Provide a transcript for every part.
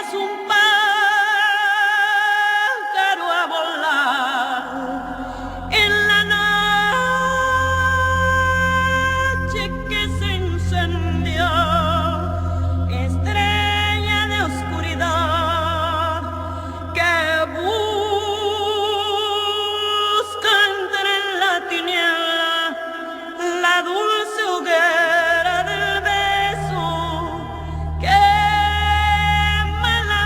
es un pájaro a volar en la noche que se incendió, estrella de oscuridad que busca entre la tiniebla la dulce hoguera del beso. Quema la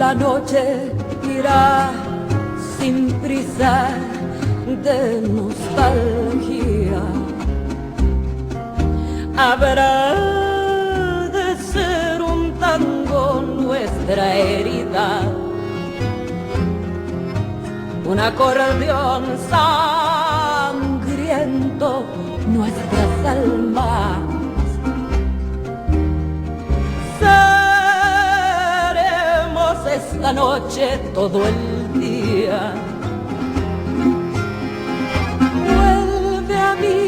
la noche irá sin prisa de nostalgia. Habrá de ser un tango nuestra herida, un acordeón sangriento nuestras almas. Seremos esta noche todo el día. Vuelve a mí,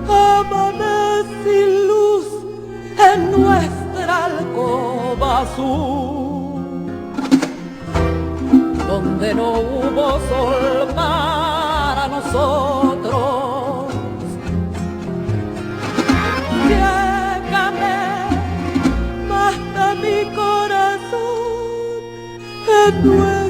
amame sin luz en nuestra alcoba azul, donde no hubo sol para nosotros. Llégame, mata mi corazón en nuestra